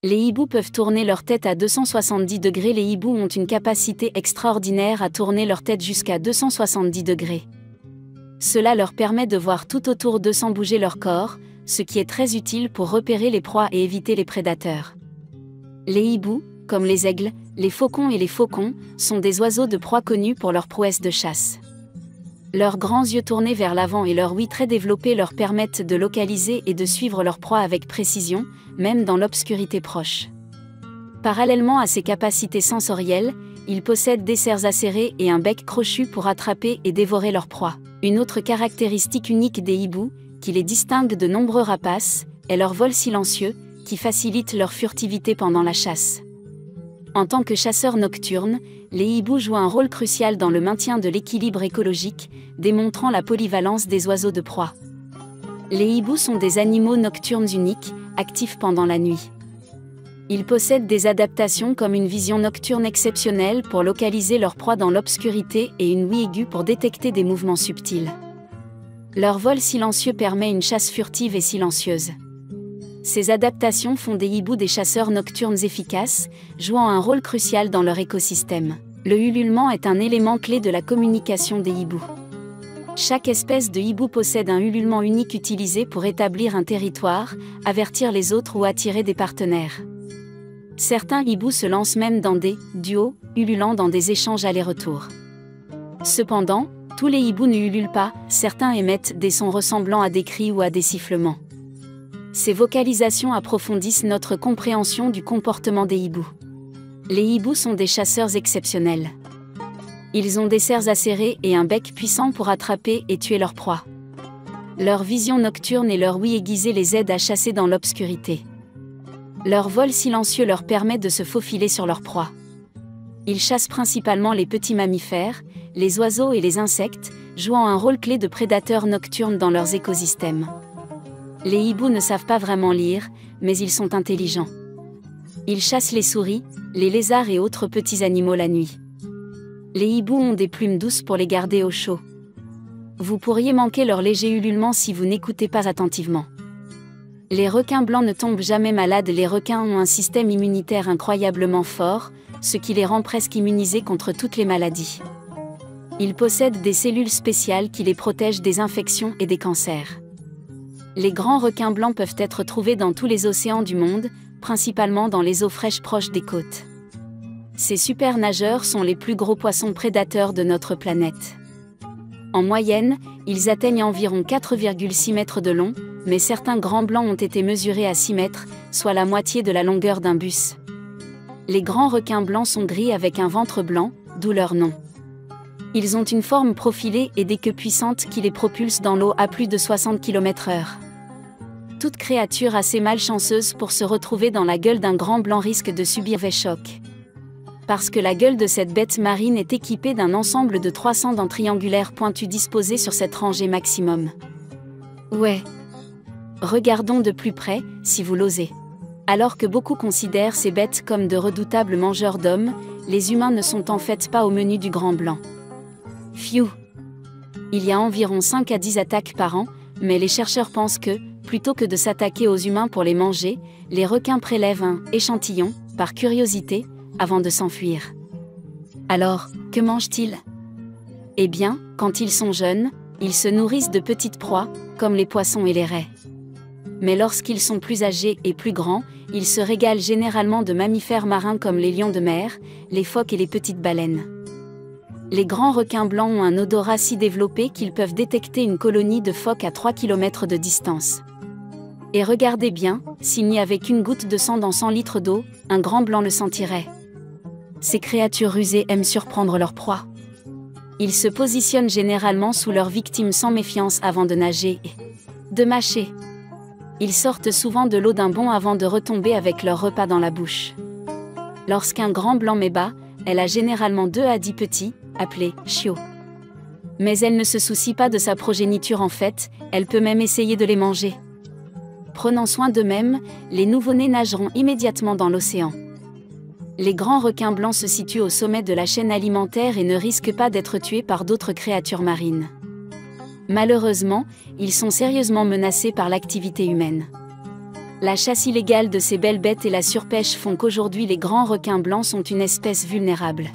Les hiboux peuvent tourner leur tête à 270 degrés. Les hiboux ont une capacité extraordinaire à tourner leur tête jusqu'à 270 degrés. Cela leur permet de voir tout autour d'eux sans bouger leur corps, ce qui est très utile pour repérer les proies et éviter les prédateurs. Les hiboux, comme les aigles, les faucons et les faucons, sont des oiseaux de proie connus pour leur prouesse de chasse. Leurs grands yeux tournés vers l'avant et leurs ouïes très développées leur permettent de localiser et de suivre leur proie avec précision, même dans l'obscurité proche. Parallèlement à ces capacités sensorielles, ils possèdent des serres acérées et un bec crochu pour attraper et dévorer leur proie. Une autre caractéristique unique des hiboux, qui les distingue de nombreux rapaces, est leur vol silencieux, qui facilite leur furtivité pendant la chasse. En tant que chasseurs nocturnes, les hiboux jouent un rôle crucial dans le maintien de l'équilibre écologique, démontrant la polyvalence des oiseaux de proie. Les hiboux sont des animaux nocturnes uniques, actifs pendant la nuit. Ils possèdent des adaptations comme une vision nocturne exceptionnelle pour localiser leur proie dans l'obscurité et une ouïe aiguë pour détecter des mouvements subtils. Leur vol silencieux permet une chasse furtive et silencieuse. Ces adaptations font des hiboux des chasseurs nocturnes efficaces, jouant un rôle crucial dans leur écosystème. Le ululement est un élément clé de la communication des hiboux. Chaque espèce de hibou possède un ululement unique utilisé pour établir un territoire, avertir les autres ou attirer des partenaires. Certains hiboux se lancent même dans des duos, ululant dans des échanges aller-retour. Cependant, tous les hiboux ne ululent pas, certains émettent des sons ressemblant à des cris ou à des sifflements. Ces vocalisations approfondissent notre compréhension du comportement des hiboux. Les hiboux sont des chasseurs exceptionnels. Ils ont des serres acérées et un bec puissant pour attraper et tuer leur proie. Leur vision nocturne et leur ouïe aiguisée les aident à chasser dans l'obscurité. Leur vol silencieux leur permet de se faufiler sur leur proie. Ils chassent principalement les petits mammifères, les oiseaux et les insectes, jouant un rôle clé de prédateurs nocturnes dans leurs écosystèmes. Les hiboux ne savent pas vraiment lire, mais ils sont intelligents. Ils chassent les souris, les lézards et autres petits animaux la nuit. Les hiboux ont des plumes douces pour les garder au chaud. Vous pourriez manquer leur léger ululement si vous n'écoutez pas attentivement. Les requins blancs ne tombent jamais malades. Les requins ont un système immunitaire incroyablement fort, ce qui les rend presque immunisés contre toutes les maladies. Ils possèdent des cellules spéciales qui les protègent des infections et des cancers. Les grands requins blancs peuvent être trouvés dans tous les océans du monde, principalement dans les eaux fraîches proches des côtes. Ces super nageurs sont les plus gros poissons prédateurs de notre planète. En moyenne, ils atteignent environ 4,6 mètres de long, mais certains grands blancs ont été mesurés à 6 mètres, soit la moitié de la longueur d'un bus. Les grands requins blancs sont gris avec un ventre blanc, d'où leur nom. Ils ont une forme profilée et des queues puissantes qui les propulsent dans l'eau à plus de 60 km/h. Toute créature assez malchanceuse pour se retrouver dans la gueule d'un grand blanc risque de subir des chocs. Parce que la gueule de cette bête marine est équipée d'un ensemble de 300 dents triangulaires pointues disposées sur cette rangée maximum. Ouais. Regardons de plus près, si vous l'osez. Alors que beaucoup considèrent ces bêtes comme de redoutables mangeurs d'hommes, les humains ne sont en fait pas au menu du grand blanc. Phew. Il y a environ 5 à 10 attaques par an, mais les chercheurs pensent que, plutôt que de s'attaquer aux humains pour les manger, les requins prélèvent un échantillon, par curiosité, avant de s'enfuir. Alors, que mangent-ils? Eh bien, quand ils sont jeunes, ils se nourrissent de petites proies, comme les poissons et les raies. Mais lorsqu'ils sont plus âgés et plus grands, ils se régalent généralement de mammifères marins comme les lions de mer, les phoques et les petites baleines. Les grands requins blancs ont un odorat si développé qu'ils peuvent détecter une colonie de phoques à 3 km de distance. Et regardez bien, s'il n'y avait qu'une goutte de sang dans 100 litres d'eau, un grand blanc le sentirait. Ces créatures rusées aiment surprendre leur proie. Ils se positionnent généralement sous leur victime sans méfiance avant de nager et de mâcher. Ils sortent souvent de l'eau d'un bond avant de retomber avec leur repas dans la bouche. Lorsqu'un grand blanc met bas, elle a généralement 2 à 10 petits, appelés chiots. Mais elle ne se soucie pas de sa progéniture en fait, elle peut même essayer de les manger. Prenant soin d'eux-mêmes, les nouveau-nés nageront immédiatement dans l'océan. Les grands requins blancs se situent au sommet de la chaîne alimentaire et ne risquent pas d'être tués par d'autres créatures marines. Malheureusement, ils sont sérieusement menacés par l'activité humaine. La chasse illégale de ces belles bêtes et la surpêche font qu'aujourd'hui les grands requins blancs sont une espèce vulnérable.